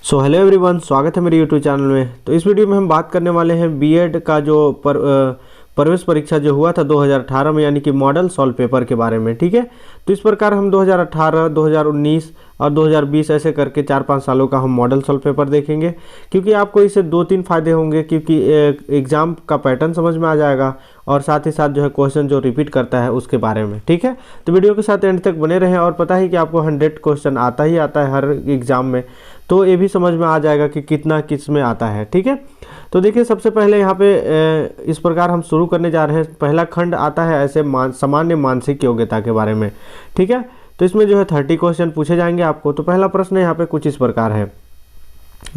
So hello everyone, स्वागत है मेरे यूट्यूब चैनल में। तो इस वीडियो में हम बात करने वाले हैं बीएड का जो प्रवेश परीक्षा जो हुआ था 2018 में, यानी कि मॉडल सॉल्व पेपर के बारे में। ठीक है, तो इस प्रकार हम 2018, 2019 और 2020 ऐसे करके 4-5 सालों का हम मॉडल सॉल्व पेपर देखेंगे, क्योंकि आपको इससे 2-3 फायदे होंगे। क्योंकि एग्ज़ाम का पैटर्न समझ में आ जाएगा और साथ ही साथ जो है क्वेश्चन जो रिपीट करता है उसके बारे में। ठीक है, तो वीडियो के साथ एंड तक बने रहें। और पता है कि आपको 100 क्वेश्चन आता ही आता है हर एग्ज़ाम में, तो ये भी समझ में आ जाएगा कि कितना किस में आता है। ठीक है, तो देखिए सबसे पहले यहाँ पे इस प्रकार हम शुरू करने जा रहे हैं। पहला खंड आता है ऐसे सामान्य मानसिक योग्यता के बारे में। ठीक है, तो इसमें जो है 30 क्वेश्चन पूछे जाएंगे आपको। तो पहला प्रश्न यहाँ पे कुछ इस प्रकार है,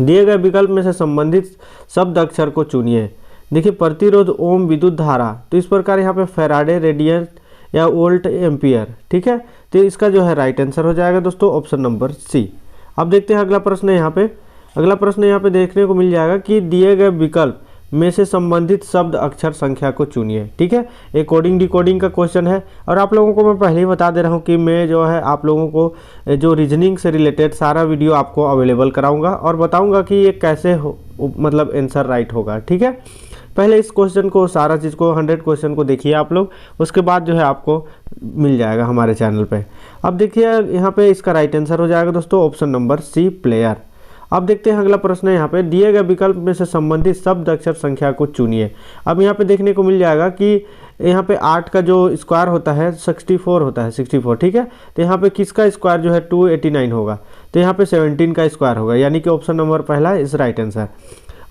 दिए गए विकल्प में से संबंधित शब्द अक्षर को चुनिए। देखिए, प्रतिरोध, ओम, विद्युत धारा, तो इस प्रकार यहाँ पे फैराडे, रेडियन या वोल्ट, एम्पियर। ठीक है, तो इसका जो है राइट आंसर हो जाएगा दोस्तों ऑप्शन नंबर सी। अब देखते हैं अगला प्रश्न यहाँ पे। अगला प्रश्न यहाँ पे देखने को मिल जाएगा कि दिए गए विकल्प में से संबंधित शब्द अक्षर संख्या को चुनिए। ठीक है, ये कोडिंग डिकोडिंग का क्वेश्चन है। और आप लोगों को मैं पहले ही बता दे रहा हूँ कि मैं जो है आप लोगों को जो रीजनिंग से रिलेटेड सारा वीडियो आपको अवेलेबल कराऊंगा और बताऊंगा कि ये कैसे मतलब आंसर राइट होगा। ठीक है, पहले इस क्वेश्चन को, सारा चीज़ को, 100 क्वेश्चन को देखिए आप लोग, उसके बाद जो है आपको मिल जाएगा हमारे चैनल पे। अब देखिए यहाँ पे इसका राइट आंसर हो जाएगा दोस्तों ऑप्शन नंबर सी, प्लेयर। अब देखते हैं अगला प्रश्न है यहाँ पे, दिए गए विकल्प में से संबंधित शब्द अक्षर संख्या को चुनिए। अब यहाँ पे देखने को मिल जाएगा कि यहाँ पे 8 का जो स्क्वायर होता है 64 होता है, 64। ठीक है, तो यहाँ पे किसका स्क्वायर जो है 289 होगा, तो यहाँ पे 17 का स्क्वायर होगा, यानी कि ऑप्शन नंबर पहला इस राइट आंसर।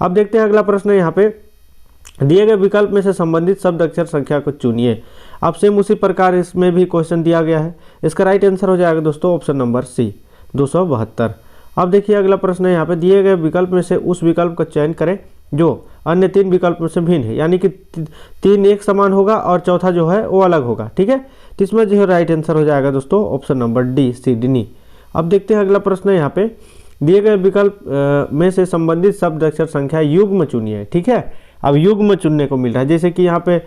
अब देखते हैं अगला प्रश्न है यहाँ पे, दिए गए विकल्प में से संबंधित शब्द अक्षर संख्या को चुनिए। अब सेम उसी प्रकार इसमें भी क्वेश्चन दिया गया है। इसका राइट आंसर हो जाएगा दोस्तों ऑप्शन नंबर सी, 272। अब देखिए अगला प्रश्न है यहाँ पे, दिए गए विकल्प में से उस विकल्प का चयन करें जो अन्य 3 विकल्प में से भिन्न है, यानी कि 3 एक समान होगा और चौथा जो है वो अलग होगा। ठीक है, तो इसमें जो है राइट आंसर हो जाएगा दोस्तों ऑप्शन नंबर डी, सिडनी। अब देखते हैं अगला प्रश्न है यहाँ पे, दिए गए विकल्प में से संबंधित शब्द अक्षर संख्या युग्म चुनिए। ठीक है, अब युग्म चुनने को मिल रहा है, जैसे कि यहाँ पे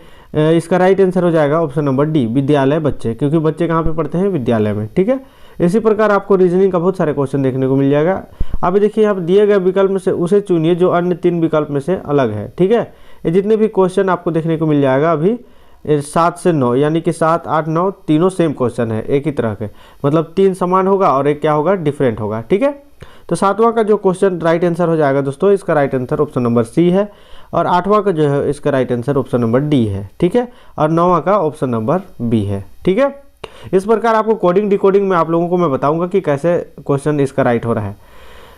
इसका राइट आंसर हो जाएगा ऑप्शन नंबर डी, विद्यालय, बच्चे, क्योंकि बच्चे कहाँ पे पढ़ते हैं, विद्यालय में। ठीक है, इसी प्रकार आपको रीजनिंग का बहुत सारे क्वेश्चन देखने को मिल जाएगा। अब देखिए यहाँ पे दिए गए विकल्प में से उसे चुनिए जो अन्य 3 विकल्प में से अलग है। ठीक है, ये जितने भी क्वेश्चन आपको देखने को मिल जाएगा अभी 7 से 9, यानी कि 7, 8, 9 तीनों सेम क्वेश्चन है, एक ही तरह के, मतलब 3 समान होगा और एक क्या होगा, डिफरेंट होगा। ठीक है, तो 7वां का जो क्वेश्चन राइट आंसर हो जाएगा दोस्तों, इसका right answer option number C है। और 8वां का जो है इसका right answer option number D है। ठीक है, और 9वां का ऑप्शन नंबर बी है। ठीक है, इस प्रकार आपको कोडिंग डिकोडिंग में आप लोगों को मैं बताऊंगा कि कैसे क्वेश्चन इसका राइट हो रहा है।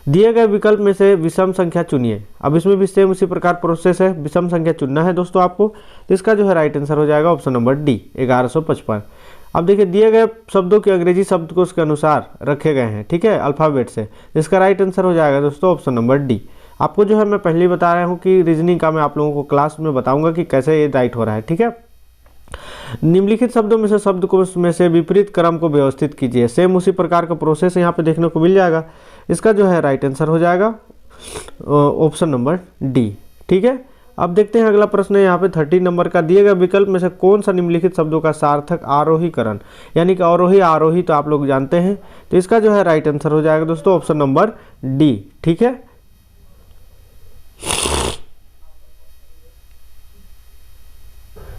दिए गए विकल्प में से विषम संख्या चुनिए। अब इसमें भी सेम उसी प्रकार प्रोसेस है, विषम संख्या चुनना है दोस्तों आपको। तो इसका जो है राइट आंसर हो जाएगा ऑप्शन नंबर डी, 1155। अब देखिए, दिए गए शब्दों के अंग्रेजी शब्दकोश के अनुसार रखे गए हैं। ठीक है, अल्फ़ाबेट से। इसका राइट आंसर हो जाएगा दोस्तों ऑप्शन नंबर डी। आपको जो है मैं पहले ही बता रहा हूँ कि रीजनिंग का मैं आप लोगों को क्लास में बताऊंगा कि कैसे ये राइट हो रहा है। ठीक है, निम्नलिखित शब्दों में से शब्दकोश में से विपरीत क्रम को व्यवस्थित कीजिए। सेम उसी प्रकार का प्रोसेस यहाँ पे देखने को मिल जाएगा। इसका जो है राइट आंसर हो जाएगा ऑप्शन नंबर डी। ठीक है, अब देखते हैं अगला प्रश्न है यहाँ पे 30 नंबर का, दिए गए विकल्प में से कौन सा निम्नलिखित शब्दों का सार्थक आरोहीकरण, यानी कि अवरोही आरोही तो आप लोग जानते हैं। तो इसका जो है राइट आंसर हो जाएगा दोस्तों ऑप्शन नंबर डी। ठीक है,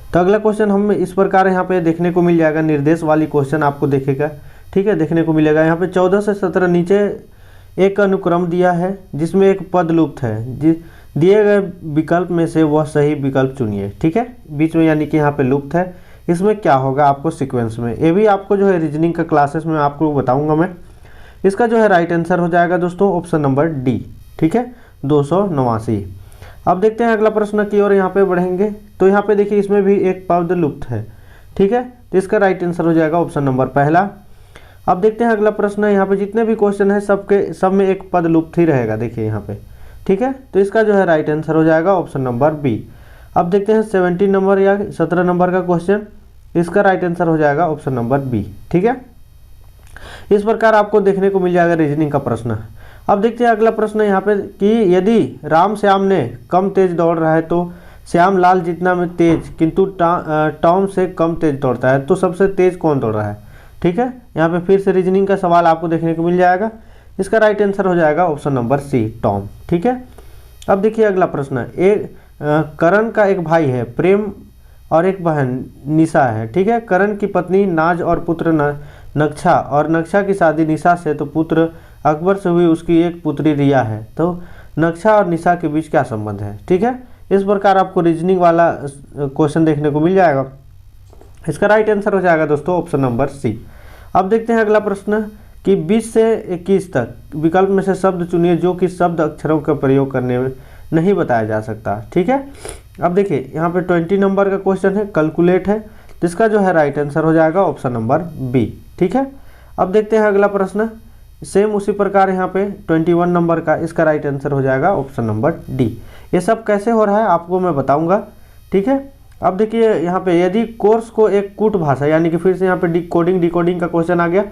तो अगला क्वेश्चन हम इस प्रकार यहाँ पे देखने को मिल जाएगा, निर्देश वाली क्वेश्चन आपको देखेगा। ठीक है, देखने को मिलेगा यहाँ पे 14 से 17 नीचे एक अनुक्रम दिया है जिसमें एक पद लुप्त है। दिए गए विकल्प में से वह सही विकल्प चुनिए। ठीक है, बीच में यानी कि यहाँ पे लुप्त है, इसमें क्या होगा आपको सीक्वेंस में, ये भी आपको जो है रीजनिंग का क्लासेस में आपको बताऊंगा मैं। इसका जो है राइट आंसर हो जाएगा दोस्तों ऑप्शन नंबर डी। ठीक है, 289। अब देखते हैं अगला प्रश्न की ओर यहाँ पे बढ़ेंगे। तो यहाँ पे देखिए इसमें भी एक पद लुप्त है। ठीक है, तो इसका राइट आंसर हो जाएगा ऑप्शन नंबर पहला। अब देखते हैं अगला प्रश्न है यहाँ पे, जितने भी क्वेश्चन है सब में एक पद लुप्त ही रहेगा, देखिए यहाँ पे। ठीक है, तो इसका जो है राइट आंसर हो जाएगा ऑप्शन नंबर बी। अब देखते हैं 17 नंबर या 17 नंबर का क्वेश्चन, इसका राइट आंसर हो जाएगा ऑप्शन नंबर बी। ठीक है, इस प्रकार आपको देखने को मिल जाएगा रीजनिंग का प्रश्न। अब देखते हैं अगला प्रश्न यहाँ पे कि यदि राम श्याम ने कम तेज दौड़ रहा है तो श्याम लाल जितना में तेज किंतु टॉम से कम तेज दौड़ता है, तो सबसे तेज कौन दौड़ रहा है। ठीक है, यहाँ पे फिर से रीजनिंग का सवाल आपको देखने को मिल जाएगा इसका राइट आंसर हो जाएगा ऑप्शन नंबर सी, टॉम। ठीक है, अब देखिए अगला प्रश्न। करण का एक भाई है प्रेम और एक बहन निशा है। ठीक है, करण की पत्नी नाज और पुत्र नक्शा, और नक्शा की शादी निशा से तो पुत्र अकबर से हुई, उसकी एक पुत्री रिया है। तो नक्शा और निशा के बीच क्या संबंध है? ठीक है, इस प्रकार आपको रीजनिंग वाला क्वेश्चन देखने को मिल जाएगा। इसका राइट आंसर हो जाएगा दोस्तों ऑप्शन नंबर सी। अब देखते हैं अगला प्रश्न कि 20 से 21 तक विकल्प में से शब्द चुनिए जो कि शब्द अक्षरों का प्रयोग करने में नहीं बताया जा सकता। ठीक है, अब देखिए यहाँ पे 20 नंबर का क्वेश्चन है, कैलकुलेट है, जिसका जो है राइट आंसर हो जाएगा ऑप्शन नंबर बी। ठीक है, अब देखते हैं अगला प्रश्न, सेम उसी प्रकार यहाँ पे 21 नंबर का, इसका राइट आंसर हो जाएगा ऑप्शन नंबर डी। ये सब कैसे हो रहा है आपको मैं बताऊंगा। ठीक है, अब देखिए यहाँ पे यदि कोर्स को एक कूट भाषा, यानी कि फिर से यहाँ पे डिकोडिंग का क्वेश्चन आ गया,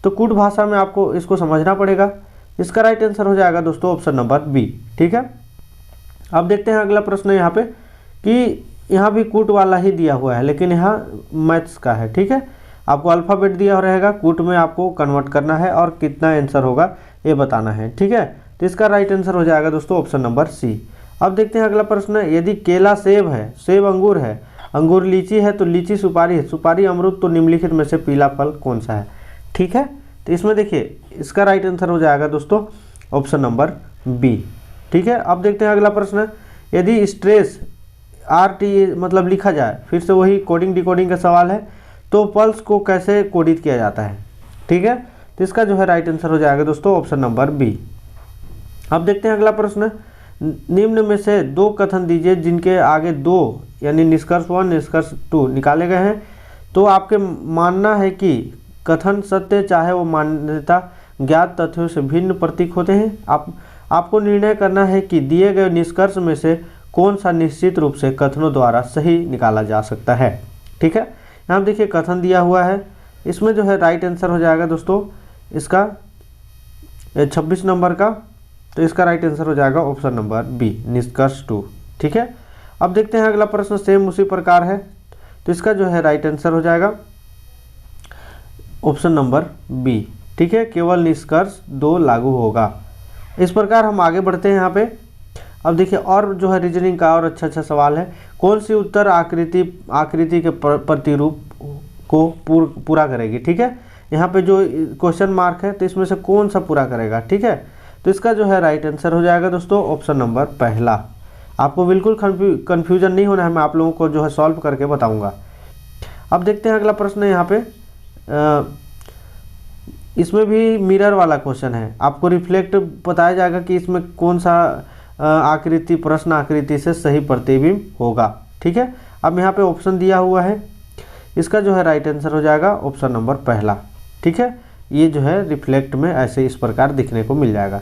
तो कूट भाषा में आपको इसको समझना पड़ेगा। इसका राइट आंसर हो जाएगा दोस्तों ऑप्शन नंबर बी। ठीक है, अब देखते हैं अगला प्रश्न यहाँ पे कि यहाँ भी कूट वाला ही दिया हुआ है, लेकिन यहाँ मैथ्स का है। ठीक है, आपको अल्फ़ाबेट दिया रहेगा, कूट में आपको कन्वर्ट करना है और कितना आंसर होगा ये बताना है। ठीक है, तो इसका राइट आंसर हो जाएगा दोस्तों ऑप्शन नंबर सी। अब देखते हैं अगला प्रश्न, यदि केला सेब है, सेब अंगूर है, अंगूर लीची है, तो लीची सुपारी है, सुपारी अमरूद, तो निम्नलिखित में से पीला फल कौन सा है? ठीक है, तो इसमें देखिए इसका राइट आंसर हो जाएगा दोस्तों ऑप्शन नंबर बी। ठीक है, अब देखते हैं अगला प्रश्न, यदि स्ट्रेस RT मतलब लिखा जाए, फिर से वही कोडिंग डिकोडिंग का सवाल है, तो पल्स को कैसे कोडित किया जाता है? ठीक है, तो इसका जो है राइट आंसर हो जाएगा दोस्तों ऑप्शन नंबर बी। अब देखते हैं अगला प्रश्न, निम्न में से दो कथन दीजिए जिनके आगे दो यानी निष्कर्ष 1 निष्कर्ष 2 निकाले गए हैं, तो आपके मानना है कि कथन सत्य चाहे वो मान्यता ज्ञात तथ्यों से भिन्न प्रतीक होते हैं। आपको निर्णय करना है कि दिए गए निष्कर्ष में से कौन सा निश्चित रूप से कथनों द्वारा सही निकाला जा सकता है। ठीक है, यहाँ देखिए कथन दिया हुआ है, इसमें जो है राइट आंसर हो जाएगा दोस्तों इसका 26 नंबर का, तो इसका राइट आंसर हो जाएगा ऑप्शन नंबर बी, निष्कर्ष 2। ठीक है, अब देखते हैं अगला प्रश्न, सेम उसी प्रकार है, तो इसका जो है राइट आंसर हो जाएगा ऑप्शन नंबर बी। ठीक है, केवल निष्कर्ष 2 लागू होगा। इस प्रकार हम आगे बढ़ते हैं यहाँ पे। अब देखिए और जो है रीजनिंग का और अच्छा सवाल है, कौन सी उत्तर आकृति के प्रतिरूप को पूरा करेगी? ठीक है, यहाँ पे जो क्वेश्चन मार्क है, तो इसमें से कौन सा पूरा करेगा? ठीक है, तो इसका जो है राइट आंसर हो जाएगा दोस्तों ऑप्शन नंबर पहला। आपको बिल्कुल कन्फ्यूजन नहीं होना है, मैं आप लोगों को जो है सॉल्व करके बताऊंगा। अब देखते हैं अगला प्रश्न, यहाँ पे इसमें भी मिरर वाला क्वेश्चन है, आपको रिफ्लेक्ट बताया जाएगा कि इसमें कौन सा आकृति प्रश्न आकृति से सही प्रतिबिंब होगा। ठीक है, अब यहाँ पे ऑप्शन दिया हुआ है, इसका जो है राइट आंसर हो जाएगा ऑप्शन नंबर पहला। ठीक है, ये जो है रिफ्लेक्ट में ऐसे इस प्रकार दिखने को मिल जाएगा।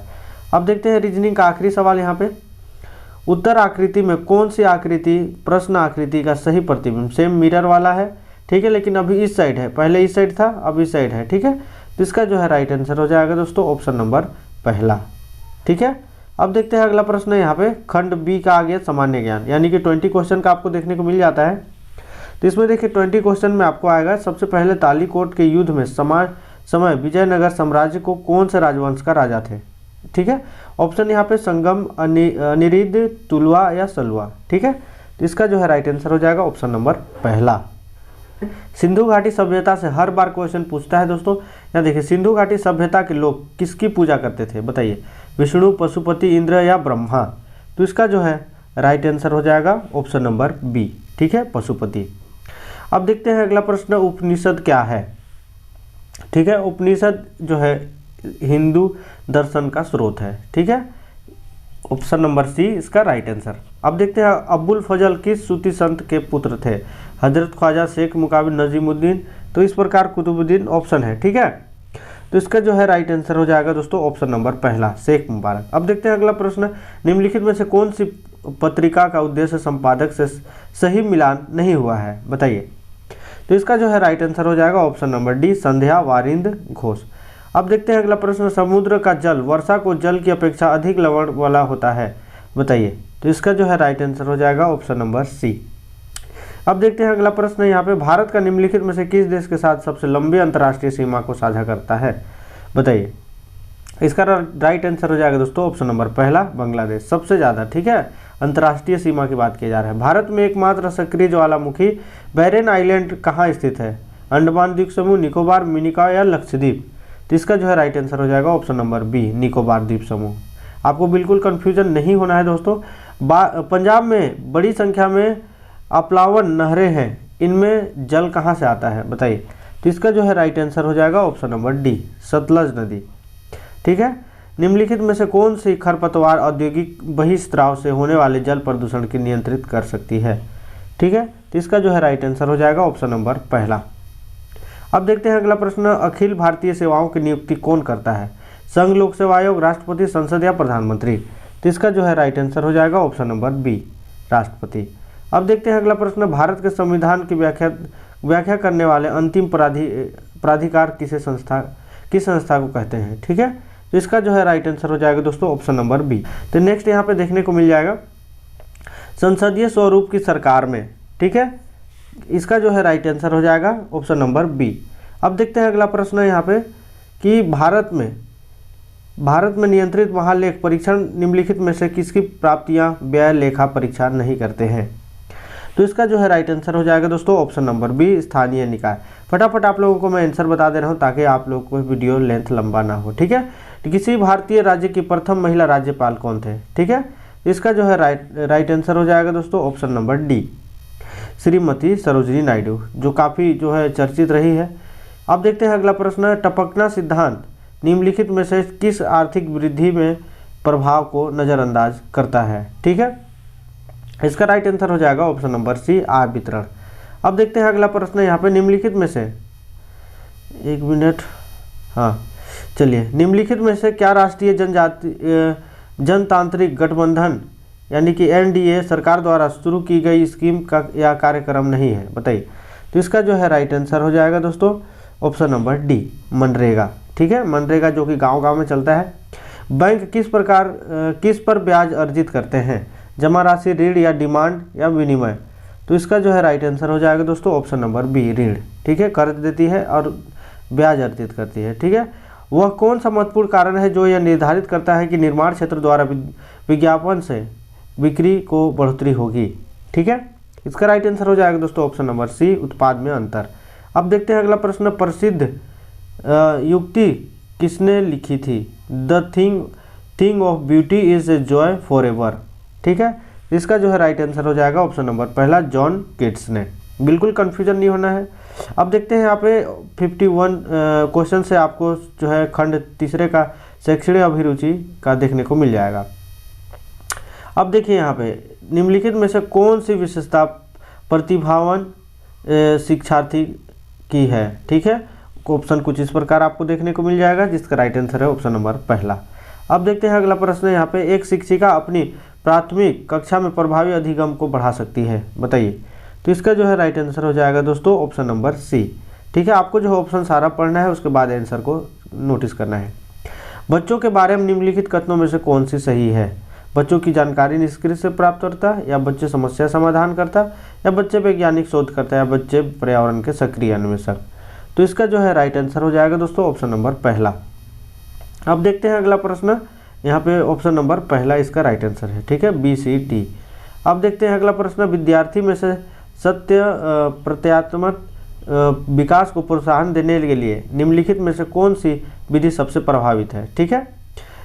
अब देखते हैं रीजनिंग का आखिरी सवाल, यहाँ पे उत्तर आकृति में कौन सी आकृति प्रश्न आकृति का सही प्रतिबिंब? सेम मिरर वाला है। ठीक है, लेकिन अभी इस साइड है, पहले इस साइड था, अब इस साइड है। ठीक है, तो इसका जो है राइट आंसर हो जाएगा दोस्तों ऑप्शन नंबर पहला। ठीक है, अब देखते हैं अगला प्रश्न, यहाँ पे खंड बी का आ गया सामान्य ज्ञान, यानी कि 20 क्वेश्चन का आपको देखने को मिल जाता है। तो इसमें देखिए 20 क्वेश्चन में आपको आएगा, सबसे पहले तालीकोट के युद्ध में समय विजयनगर साम्राज्य को कौन से राजवंश का राजा थे? ठीक है, ऑप्शन यहाँ पे संगम, अनिरुद्ध, तुलवा या सलवा। ठीक है, तो इसका जो है राइट आंसर हो जाएगा ऑप्शन नंबर पहला। सिंधु घाटी सभ्यता से हर बार क्वेश्चन पूछता है दोस्तों। यहाँ देखिए सिंधु घाटी सभ्यता के लोग किसकी पूजा करते थे? बताइए, विष्णु, पशुपति, इंद्र या ब्रह्मा? तो इसका जो है राइट आंसर हो जाएगा ऑप्शन नंबर बी। ठीक है, पशुपति। अब देखते हैं अगला प्रश्न, उपनिषद क्या है? ठीक है, उपनिषद जो है हिंदू दर्शन का स्रोत है। ठीक है, ऑप्शन नंबर सी इसका राइट आंसर। अब देखते हैं अब्बुल फजल किस सूफी संत के पुत्र थे? हजरत ख्वाजा, शेख मुकाबिल, नजीमुद्दीन, तो इस प्रकार कुतुबुद्दीन ऑप्शन है। ठीक है, तो इसका जो है राइट आंसर हो जाएगा दोस्तों ऑप्शन नंबर पहला, शेख मुबारक। अब देखते हैं अगला प्रश्न, निम्नलिखित में से कौन सी पत्रिका का उद्देश्य संपादक से सही मिलान नहीं हुआ है? बताइए, तो इसका जो है राइट आंसर हो जाएगा ऑप्शन नंबर डी, संध्या वारिंद घोष। अब देखते हैं अगला प्रश्न, समुद्र का जल वर्षा को जल की अपेक्षा अधिक लवण वाला होता है? बताइए, तो इसका जो है राइट आंसर हो जाएगा ऑप्शन नंबर सी। अब देखते हैं अगला प्रश्न, यहाँ पे भारत का निम्नलिखित में से किस देश के साथ सबसे लंबी अंतर्राष्ट्रीय सीमा को साझा करता है? बताइए, इसका राइट आंसर हो जाएगा दोस्तों ऑप्शन नंबर पहला बांग्लादेश, सबसे ज़्यादा। ठीक है, अंतर्राष्ट्रीय सीमा की बात की जा रहा है। भारत में एकमात्र सक्रिय ज्वालामुखी बैरन आइलैंड कहाँ स्थित है? अंडमान द्वीप समूह, निकोबार, मिनिकॉय या लक्षद्वीप? तो इसका जो है राइट आंसर हो जाएगा ऑप्शन नंबर बी, निकोबार द्वीप समूह। आपको बिल्कुल कन्फ्यूजन नहीं होना है दोस्तों। पंजाब में बड़ी संख्या में अपलावन नहरें हैं, इनमें जल कहाँ से आता है बताइए? तो इसका जो है राइट आंसर हो जाएगा ऑप्शन नंबर डी, सतलज नदी। ठीक है, निम्नलिखित में से कौन सी खरपतवार औद्योगिक बहिस्त्राव से होने वाले जल प्रदूषण की नियंत्रित कर सकती है? ठीक है, तो इसका जो है राइट आंसर हो जाएगा ऑप्शन नंबर पहला। अब देखते हैं अगला प्रश्न, अखिल भारतीय सेवाओं की नियुक्ति कौन करता है? संघ लोक सेवा आयोग, राष्ट्रपति, संसद या प्रधानमंत्री? तो इसका जो है राइट आंसर हो जाएगा ऑप्शन नंबर बी, राष्ट्रपति। अब देखते हैं अगला प्रश्न, भारत के संविधान की व्याख्या करने वाले अंतिम प्राधिकार किस संस्था को कहते हैं? ठीक है, तो इसका जो है राइट आंसर हो जाएगा दोस्तों ऑप्शन नंबर बी। तो नेक्स्ट यहाँ पे देखने को मिल जाएगा संसदीय स्वरूप की सरकार में। ठीक है, इसका जो है राइट आंसर हो जाएगा ऑप्शन नंबर बी। अब देखते हैं अगला प्रश्न यहाँ पे कि भारत में नियंत्रित महालेख परीक्षण निम्नलिखित में से किसकी प्राप्तियां व्यय लेखा परीक्षा नहीं करते हैं? तो इसका जो है राइट आंसर हो जाएगा दोस्तों ऑप्शन नंबर बी, स्थानीय निकाय। फटाफट आप लोगों को मैं आंसर बता दे रहा हूँ ताकि आप लोगों को वीडियो लेंथ लंबा ना हो। ठीक है, तो किसी भारतीय राज्य की प्रथम महिला राज्यपाल कौन थे? ठीक है, इसका जो है राइट आंसर हो जाएगा दोस्तों option number D, Shrimati Sarojini Naidu, जो काफ़ी जो है चर्चित रही है। अब देखते हैं अगला प्रश्न, टपकना सिद्धांत निम्नलिखित में से किस आर्थिक वृद्धि में प्रभाव को नज़रअंदाज करता है? ठीक है, इसका राइट आंसर हो जाएगा ऑप्शन नंबर सी, आय वितरण। अब देखते हैं अगला प्रश्न यहाँ पे, निम्नलिखित में से एक मिनट, हाँ चलिए, निम्नलिखित में से क्या राष्ट्रीय जनतांत्रिक गठबंधन यानी कि एनडीए सरकार द्वारा शुरू की गई स्कीम का या कार्यक्रम नहीं है बताइए? तो इसका जो है राइट आंसर हो जाएगा दोस्तों ऑप्शन नंबर डी, मनरेगा। ठीक है, मनरेगा जो कि गांव-गांव में चलता है। बैंक किस पर ब्याज अर्जित करते हैं? जमा राशि, ऋण या डिमांड या विनिमय? तो इसका जो है राइट आंसर हो जाएगा दोस्तों ऑप्शन नंबर बी, ऋण। ठीक है, कर्ज देती है और ब्याज अर्जित करती है। ठीक है, वह कौन सा महत्वपूर्ण कारण है जो यह निर्धारित करता है कि निर्माण क्षेत्र द्वारा विज्ञापन से बिक्री को बढ़ोतरी होगी? ठीक है, इसका राइट आंसर हो जाएगा दोस्तों ऑप्शन नंबर सी, उत्पाद में अंतर। अब देखते हैं अगला प्रश्न, प्रसिद्ध युक्ति किसने लिखी थी? The thing of beauty is a joy for ever. ठीक है, इसका जो है राइट आंसर हो जाएगा ऑप्शन नंबर पहला, जॉन केट्स ने। बिल्कुल कंफ्यूजन नहीं होना है। अब देखते हैं यहाँ पे 51 क्वेश्चन से आपको जो है खंड तीसरे का शैक्षणिक अभिरुचि का देखने को मिल जाएगा। अब देखिए यहाँ पे निम्नलिखित में से कौन सी विशेषता प्रतिभावान शिक्षार्थी की है? ठीक है, ऑप्शन कुछ इस प्रकार आपको देखने को मिल जाएगा, जिसका राइट आंसर है ऑप्शन नंबर पहला। अब देखते हैं अगला प्रश्न यहाँ पे, एक शिक्षिका अपनी प्राथमिक कक्षा में प्रभावी अधिगम को बढ़ा सकती है बताइए? तो इसका जो है राइट आंसर हो जाएगा दोस्तों ऑप्शन नंबर सी। ठीक है, आपको जो ऑप्शन सारा पढ़ना है, उसके बाद आंसर को नोटिस करना है। बच्चों के बारे में निम्नलिखित कथनों में से कौन सी सही है? बच्चों की जानकारी निष्क्रिय से प्राप्त करता, या बच्चे समस्या समाधान करता, या बच्चे वैज्ञानिक शोध करता, या बच्चे पर्यावरण के सक्रिय अन्वेषक? तो इसका जो है राइट आंसर हो जाएगा दोस्तों ऑप्शन नंबर पहला। अब देखते हैं अगला प्रश्न, यहाँ पे ऑप्शन नंबर पहला इसका राइट आंसर है। ठीक है, बी सी डी। अब देखते हैं अगला प्रश्न, विद्यार्थी में से सत्य प्रत्यात्मक विकास को प्रोत्साहन देने के लिए निम्नलिखित में से कौन सी विधि सबसे प्रभावित है? ठीक है,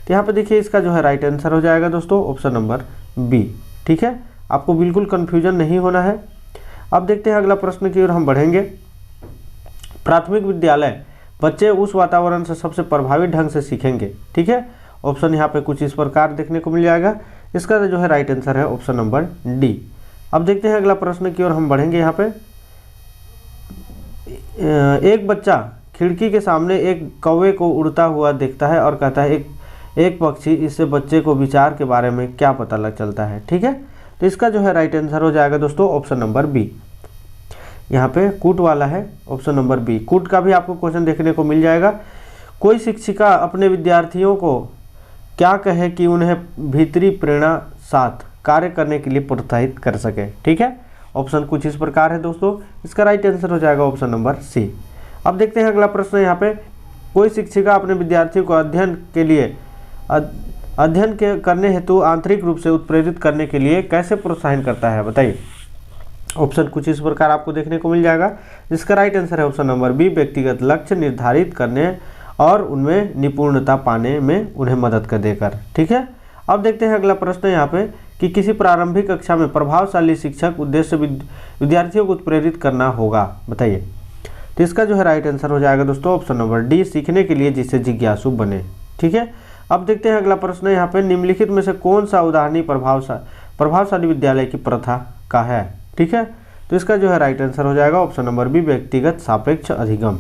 तो यहाँ पे देखिए इसका जो है राइट आंसर हो जाएगा दोस्तों ऑप्शन नंबर बी। ठीक है, आपको बिल्कुल कन्फ्यूजन नहीं होना है। अब देखते हैं अगला प्रश्न की ओर हम बढ़ेंगे। प्राथमिक विद्यालय बच्चे उस वातावरण से सबसे प्रभावी ढंग से सीखेंगे। ठीक है, ऑप्शन यहाँ पे कुछ इस प्रकार देखने को मिल जाएगा, इसका जो है राइट आंसर है ऑप्शन नंबर डी। अब देखते हैं अगला प्रश्न की ओर हम बढ़ेंगे। यहाँ पे एक बच्चा खिड़की के सामने एक कौवे को उड़ता हुआ देखता है और कहता है एक पक्षी, इससे बच्चे को विचार के बारे में क्या पता लग चलता है? ठीक है, तो इसका जो है राइट आंसर हो जाएगा दोस्तों ऑप्शन नंबर बी। यहाँ पे कूट वाला है ऑप्शन नंबर बी। कूट का भी आपको क्वेश्चन देखने को मिल जाएगा। कोई शिक्षिका अपने विद्यार्थियों को क्या कहे कि उन्हें भीतरी प्रेरणा साथ कार्य करने के लिए प्रोत्साहित कर सके? ठीक है, ऑप्शन कुछ इस प्रकार है दोस्तों, इसका राइट आंसर हो जाएगा ऑप्शन नंबर सी। अब देखते हैं अगला प्रश्न यहाँ पे, कोई शिक्षिका अपने विद्यार्थियों को अध्ययन करने हेतु आंतरिक रूप से उत्प्रेरित करने के लिए कैसे प्रोत्साहन करता है, बताइए। ऑप्शन कुछ इस प्रकार आपको देखने को मिल जाएगा, जिसका राइट आंसर है ऑप्शन नंबर बी, व्यक्तिगत लक्ष्य निर्धारित करने और उनमें निपुणता पाने में उन्हें मदद कर देकर। ठीक है, अब देखते हैं अगला प्रश्न यहाँ पे कि किसी प्रारंभिक कक्षा में प्रभावशाली शिक्षक उद्देश्य विद्यार्थियों को उत्प्रेरित करना होगा, बताइए। तो इसका जो है राइट आंसर हो जाएगा दोस्तों ऑप्शन नंबर डी, सीखने के लिए जिससे जिज्ञासु बने। ठीक है, अब देखते हैं अगला प्रश्न यहाँ पे निम्नलिखित में से कौन सा उदाहरणीय प्रभावशाली विद्यालय की प्रथा का है। ठीक है, तो इसका जो है राइट आंसर हो जाएगा ऑप्शन नंबर बी, व्यक्तिगत सापेक्ष अधिगम।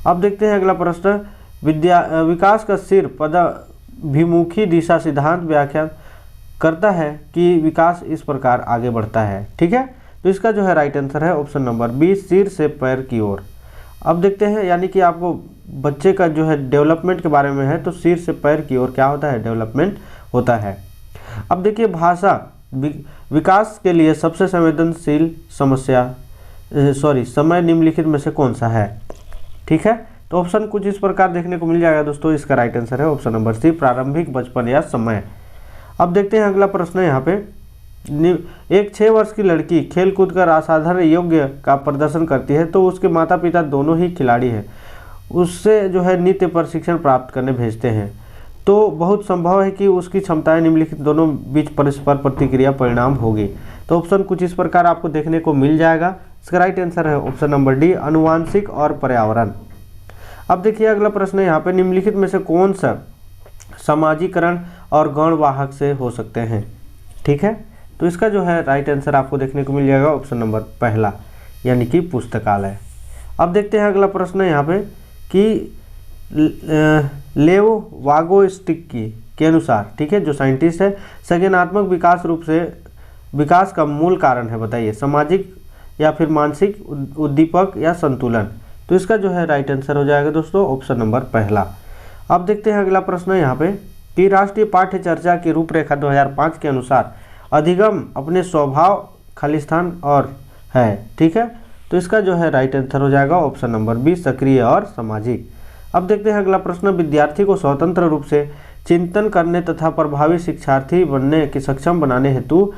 अब देखते हैं अगला प्रश्न, विकास का सिर पदाभिमुखी दिशा सिद्धांत व्याख्या करता है कि विकास इस प्रकार आगे बढ़ता है। ठीक है, तो इसका जो है राइट आंसर है ऑप्शन नंबर बी, सिर से पैर की ओर। अब देखते हैं, यानी कि आपको बच्चे का जो है डेवलपमेंट के बारे में है, तो सिर से पैर की ओर क्या होता है, डेवलपमेंट होता है। अब देखिए, भाषा विकास के लिए सबसे संवेदनशील समय निम्नलिखित में से कौन सा है। ठीक है, तो ऑप्शन कुछ इस प्रकार देखने को मिल जाएगा दोस्तों, इसका राइट आंसर है ऑप्शन नंबर सी, प्रारंभिक बचपन या समय। अब देखते हैं अगला प्रश्न यहाँ पे, एक 6 वर्ष की लड़की खेल कूद कर असाधारण योग्य का प्रदर्शन करती है, तो उसके माता पिता दोनों ही खिलाड़ी हैं, उससे जो है नृत्य प्रशिक्षण प्राप्त करने भेजते हैं, तो बहुत संभव है कि उसकी क्षमताएं निम्नलिखित दोनों बीच परस्पर प्रतिक्रिया परिणाम होगी। तो ऑप्शन कुछ इस प्रकार आपको देखने को मिल जाएगा, इसका राइट आंसर है ऑप्शन नंबर डी, अनुवांशिक और पर्यावरण। अब देखिए अगला प्रश्न है यहाँ पे, निम्नलिखित में से कौन सा समाजीकरण और गौणवाहक से हो सकते हैं। ठीक है, तो इसका जो है राइट आंसर आपको देखने को मिल जाएगा ऑप्शन नंबर पहला, यानी कि पुस्तकालय। अब देखते हैं अगला प्रश्न है यहाँ पे कि लेव वागोस्टिकी के अनुसार, ठीक है, जो साइंटिस्ट है, संज्ञानात्मक विकास का मूल कारण है, बताइए, सामाजिक या फिर मानसिक उद्दीपक या संतुलन। तो इसका जो है राइट आंसर हो जाएगा दोस्तों ऑप्शन नंबर पहला। अब देखते हैं अगला प्रश्न है यहाँ पे कि राष्ट्रीय पाठ्य चर्चा की रूपरेखा 2005 के अनुसार अधिगम अपने स्वभाव खालिस्तान और है। ठीक है, तो इसका जो है राइट आंसर हो जाएगा ऑप्शन नंबर बी, सक्रिय और सामाजिक। अब देखते हैं अगला प्रश्न, विद्यार्थी को स्वतंत्र रूप से चिंतन करने तथा प्रभावी शिक्षार्थी बनने की सक्षम बनाने हेतु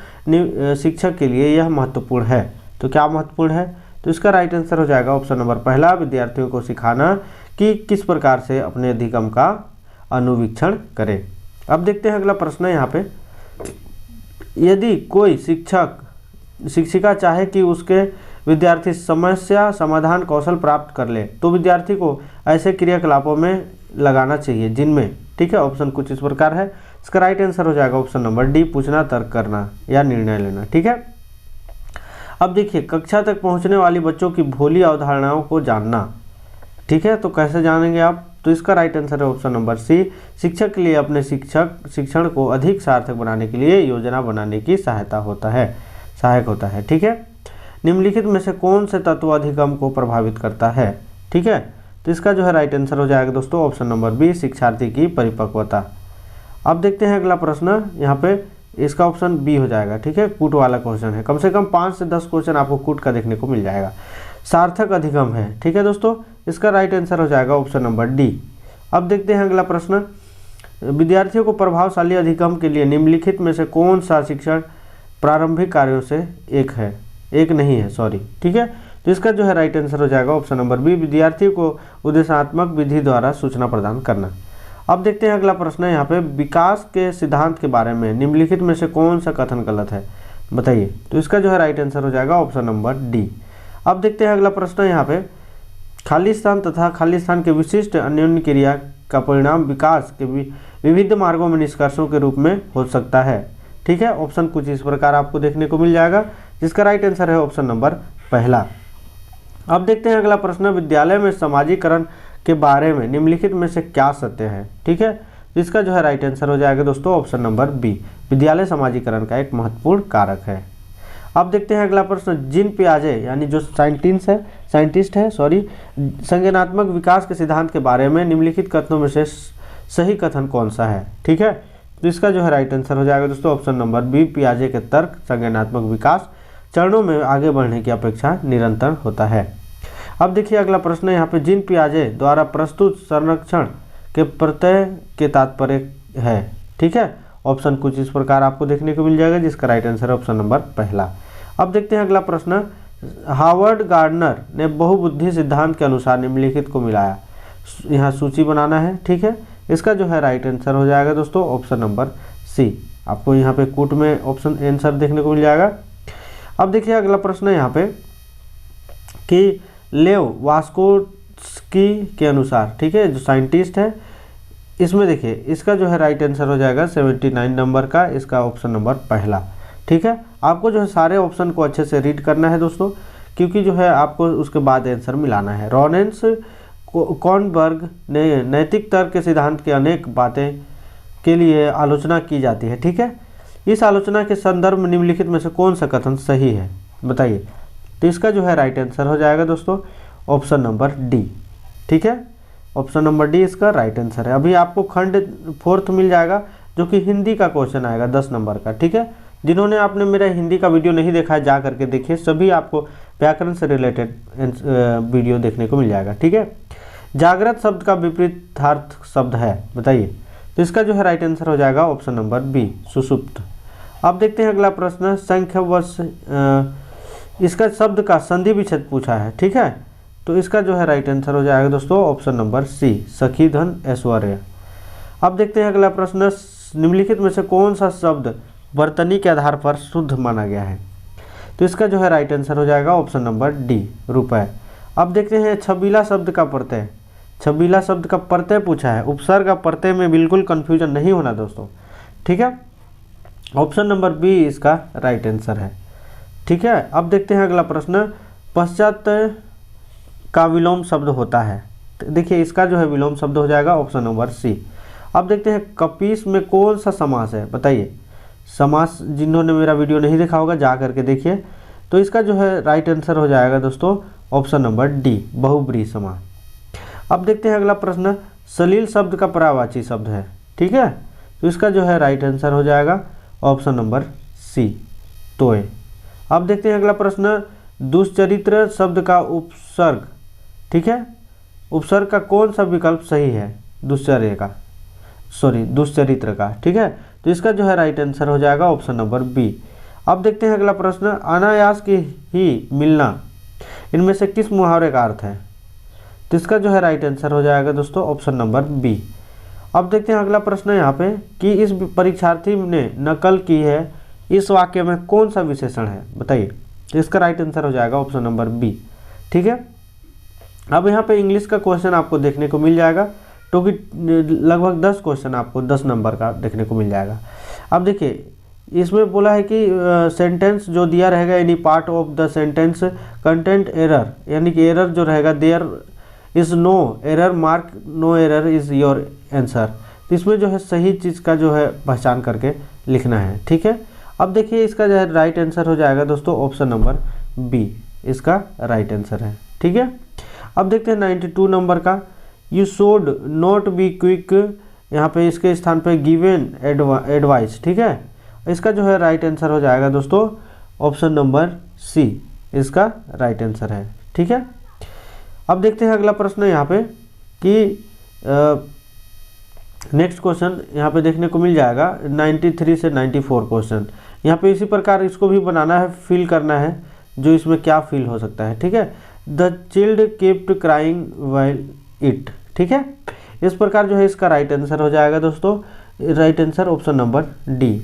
शिक्षक के लिए यह महत्वपूर्ण है। तो क्या महत्वपूर्ण है, तो इसका राइट आंसर हो जाएगा ऑप्शन नंबर पहला, विद्यार्थियों को सिखाना कि किस प्रकार से अपने अधिगम का अनुवीक्षण करें। अब देखते हैं अगला प्रश्न है यहाँ पे, यदि कोई शिक्षिका चाहे कि उसके विद्यार्थी समस्या समाधान कौशल प्राप्त कर ले, तो विद्यार्थी को ऐसे क्रियाकलापों में लगाना चाहिए जिनमें, ठीक है, ऑप्शन कुछ इस प्रकार है, इसका राइट आंसर हो जाएगा ऑप्शन नंबर डी, पूछना, तर्क करना या निर्णय लेना। ठीक है, अब देखिए, कक्षा तक पहुंचने वाली बच्चों की भोली अवधारणाओं को जानना। ठीक है, तो कैसे जानेंगे आप, तो इसका राइट आंसर है ऑप्शन नंबर सी, शिक्षक के लिए अपने शिक्षण को अधिक सार्थक बनाने के लिए योजना बनाने की सहायक होता है। ठीक है, निम्नलिखित में से कौन से तत्व अधिगम को प्रभावित करता है। ठीक है, तो इसका जो है राइट आंसर हो जाएगा दोस्तों ऑप्शन नंबर बी, शिक्षार्थी की परिपक्वता। अब देखते हैं अगला प्रश्न, यहाँ पे इसका ऑप्शन बी हो जाएगा। ठीक है, कूट वाला क्वेश्चन है, कम से कम 5 से 10 क्वेश्चन आपको कूट का देखने को मिल जाएगा। सार्थक अधिगम है। ठीक है दोस्तों, इसका राइट आंसर हो जाएगा ऑप्शन नंबर डी। अब देखते हैं अगला प्रश्न, विद्यार्थियों को प्रभावशाली अधिगम के लिए निम्नलिखित में से कौन सा शिक्षण प्रारंभिक कार्यों से एक नहीं है, सॉरी। ठीक है, तो इसका जो है राइट आंसर हो जाएगा ऑप्शन नंबर बी, विद्यार्थियों को उद्देश्यात्मक विधि द्वारा सूचना प्रदान करना। अब देखते हैं अगला प्रश्न है यहाँ पे, विकास के सिद्धांत के बारे में निम्नलिखित में से कौन सा कथन गलत है, बताइए। तो इसका जो है राइट आंसर हो जाएगा ऑप्शन नंबर डी। अब देखते हैं अगला प्रश्न है यहाँ पे, खालिस्तान तथा खालिस्तान के विशिष्ट अन्योन्य क्रिया का परिणाम विकास के विविध मार्गों में निष्कर्षों के रूप में हो सकता है। ठीक है, ऑप्शन कुछ इस प्रकार आपको देखने को मिल जाएगा, जिसका राइट आंसर है ऑप्शन नंबर पहला। अब देखते हैं अगला प्रश्न, विद्यालय में समाजीकरण के बारे में निम्नलिखित में से क्या सत्य है। ठीक है, तो इसका जो है राइट आंसर हो जाएगा दोस्तों ऑप्शन नंबर बी, विद्यालय समाजीकरण का एक महत्वपूर्ण कारक है। अब देखते हैं अगला प्रश्न, जीन पियाजे यानी जो साइंटिस्ट है संज्ञानात्मक विकास के सिद्धांत के बारे में निम्नलिखित कथनों में से सही कथन कौन सा है। ठीक है, तो इसका जो है राइट आंसर हो जाएगा दोस्तों ऑप्शन नंबर बी, पियाजे के तर्क संज्ञानात्मक विकास चरणों में आगे बढ़ने की अपेक्षा निरंतर होता है। अब देखिए अगला प्रश्न है यहाँ पे, जीन पियाजे द्वारा प्रस्तुत संरक्षण के प्रत्यय के तात्पर्य है। ठीक है, ऑप्शन कुछ इस प्रकार आपको देखने को मिल जाएगा, जिसका राइट आंसर है ऑप्शन नंबर पहला। अब देखते हैं अगला प्रश्न, हार्वर्ड गार्डनर ने बहुबुद्धि सिद्धांत के अनुसार निम्नलिखित को मिलाया। यहाँ सूची बनाना है। ठीक है, इसका जो है राइट आंसर हो जाएगा दोस्तों ऑप्शन नंबर सी। आपको यहाँ पे कूट में ऑप्शन आंसर देखने को मिल जाएगा। अब देखिए अगला प्रश्न है यहाँ पे कि लेव वास्कोस्की के अनुसार, ठीक है, जो साइंटिस्ट है, इसमें देखिए इसका जो है राइट आंसर हो जाएगा 79 नंबर का, इसका ऑप्शन नंबर पहला। ठीक है, आपको जो है सारे ऑप्शन को अच्छे से रीड करना है दोस्तों, क्योंकि जो है आपको उसके बाद आंसर मिलाना है। रॉनेंस कॉर्नबर्ग ने नैतिक तर्क के सिद्धांत के अनेक बातें के लिए आलोचना की जाती है। ठीक है, इस आलोचना के संदर्भ में निम्नलिखित में से कौन सा कथन सही है, बताइए। तो इसका जो है राइट आंसर हो जाएगा दोस्तों ऑप्शन नंबर डी। ठीक है, ऑप्शन नंबर डी इसका राइट आंसर है। अभी आपको खंड 4 मिल जाएगा, जो कि हिंदी का क्वेश्चन आएगा 10 नंबर का। ठीक है, जिन्होंने आपने मेरा हिंदी का वीडियो नहीं देखा है, जा करके देखिए, सभी आपको व्याकरण से रिलेटेड वीडियो देखने को मिल जाएगा। ठीक है, जागृत शब्द का विपरीतार्थ शब्द है, बताइए। तो इसका जो है राइट आंसर हो जाएगा ऑप्शन नंबर बी, सुषुप्त। अब देखते हैं अगला प्रश्न, संख्यावश इसका शब्द का संधि विच्छेद पूछा है। ठीक है, तो इसका जो है राइट आंसर हो जाएगा दोस्तों ऑप्शन नंबर सी, सखी धन ऐश्वर्य। अब देखते हैं अगला प्रश्न, निम्नलिखित में से कौन सा शब्द वर्तनी के आधार पर शुद्ध माना गया है। तो इसका जो है राइट आंसर हो जाएगा ऑप्शन नंबर डी, रुपए। अब देखते हैं छबीला शब्द का प्रत्यय, छबीला शब्द का प्रत्यय पूछा है। उपसर्ग का प्रत्यय में बिल्कुल कंफ्यूजन नहीं होना दोस्तों। ठीक है, ऑप्शन नंबर बी इसका राइट आंसर है। ठीक है, अब देखते हैं अगला प्रश्न, पश्चात का विलोम शब्द होता है। तो देखिए इसका जो है विलोम शब्द हो जाएगा ऑप्शन नंबर सी। अब देखते हैं कपीस में कौन सा समास है, बताइए। समास जिन्होंने मेरा वीडियो नहीं देखा होगा जा करके देखिए। तो इसका जो है राइट आंसर हो जाएगा दोस्तों ऑप्शन नंबर डी, बहुब्रीहि समास। अब देखते हैं अगला प्रश्न, सलील शब्द का पर्यायवाची शब्द है। ठीक है, तो इसका जो है राइट आंसर हो जाएगा ऑप्शन नंबर सी, तोय। अब देखते हैं अगला प्रश्न, दुष्चरित्र शब्द का उपसर्ग, ठीक है, उपसर्ग का कौन सा विकल्प सही है, दुष्चरित्र का। ठीक है, तो इसका जो है राइट आंसर हो जाएगा ऑप्शन नंबर बी। अब देखते हैं अगला प्रश्न, अनायास की ही मिलना, इनमें से किस मुहावरे का अर्थ है। तो इसका जो है राइट आंसर हो जाएगा दोस्तों ऑप्शन नंबर बी। अब देखते हैं अगला प्रश्न यहाँ पे कि इस परीक्षार्थी ने नकल की है, इस वाक्य में कौन सा विशेषण है, बताइए। तो इसका राइट आंसर हो जाएगा ऑप्शन नंबर बी। ठीक है, अब यहाँ पे इंग्लिश का क्वेश्चन आपको देखने को मिल जाएगा, तो कि लगभग 10 क्वेश्चन आपको 10 नंबर का देखने को मिल जाएगा। अब देखिए इसमें बोला है कि सेंटेंस जो दिया रहेगा, any part of the sentence content error, यानी कि एरर जो रहेगा, there is no error mark no error is your answer. तो इसमें जो है सही चीज़ का जो है पहचान करके लिखना है। ठीक है, अब देखिए इसका जो है राइट आंसर हो जाएगा दोस्तों ऑप्शन नंबर बी, इसका राइट आंसर है। ठीक है, अब देखते हैं 92 नंबर का, you should not be quick, यहाँ पे इसके स्थान पे गिवन एडवाइस। ठीक है, इसका जो है राइट आंसर हो जाएगा दोस्तों ऑप्शन नंबर सी, इसका राइट आंसर है। ठीक है, अब देखते हैं अगला प्रश्न यहाँ पे कि नेक्स्ट क्वेश्चन यहाँ पे देखने को मिल जाएगा 93 से 94 क्वेश्चन। यहाँ पे इसी प्रकार इसको भी बनाना है, फिल करना है जो इसमें क्या फील हो सकता है। ठीक है, the chilled kept crying while it. ठीक है, इस प्रकार जो है इसका राइट आंसर हो जाएगा दोस्तों, right answer option number D.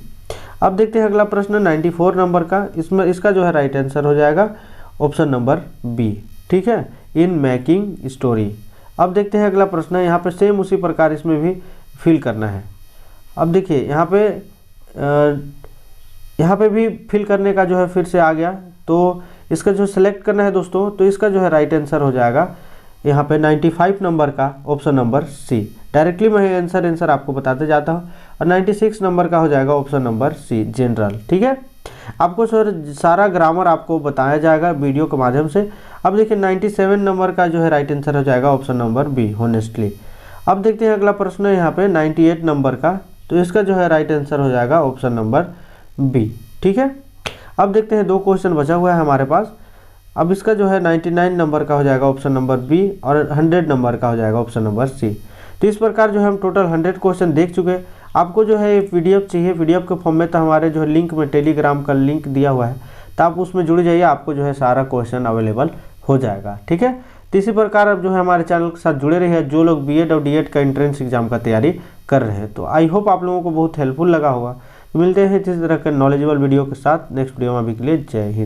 अब देखते हैं अगला प्रश्न 94 नंबर का, इसमें इसका जो है राइट आंसर हो जाएगा ऑप्शन नंबर बी। ठीक है, इन मेकिंग स्टोरी। अब देखते हैं अगला प्रश्न, यहाँ पे सेम उसी प्रकार इसमें भी फिल करना है। अब देखिए यहाँ पे भी फिल करने का जो है फिर से आ गया, तो इसका जो सिलेक्ट करना है दोस्तों, तो इसका जो है राइट आंसर हो जाएगा यहाँ पे 95 नंबर का ऑप्शन नंबर सी। डायरेक्टली मैं आंसर आपको बताते जाता हूँ। और 96 नंबर का हो जाएगा ऑप्शन नंबर सी, जनरल। ठीक है, आपको सर सारा ग्रामर आपको बताया जाएगा वीडियो के माध्यम से। अब देखिए 97 नंबर का जो है राइट आंसर हो जाएगा ऑप्शन नंबर बी, होनेस्टली। अब देखते हैं अगला प्रश्न है यहाँ पे 98 नंबर का, तो इसका जो है राइट आंसर हो जाएगा ऑप्शन नंबर बी। ठीक है, अब देखते हैं 2 क्वेश्चन बचा हुआ है हमारे पास। अब इसका जो है 99 नंबर का हो जाएगा ऑप्शन नंबर बी और 100 नंबर का हो जाएगा ऑप्शन नंबर सी। तो इस प्रकार जो है हम टोटल 100 क्वेश्चन देख चुके हैं। आपको जो है पीडीएफ चाहिए, पीडीएफ के फॉर्म में, तो हमारे जो है लिंक में टेलीग्राम का लिंक दिया हुआ है, तो आप उसमें जुड़ जाइए, आपको जो है सारा क्वेश्चन अवेलेबल हो जाएगा। ठीक है, तो इसी प्रकार अब जो है हमारे चैनल के साथ जुड़े रहिए जो लोग बीएड और डीएड का एंट्रेंस एग्जाम का तैयारी कर रहे हैं। तो आई होप आप लोगों को बहुत हेल्पफुल लगा होगा। तो मिलते हैं इसी तरह के नॉलेजेबल वीडियो के साथ नेक्स्ट वीडियो में। अभी के लिए जय हिंद।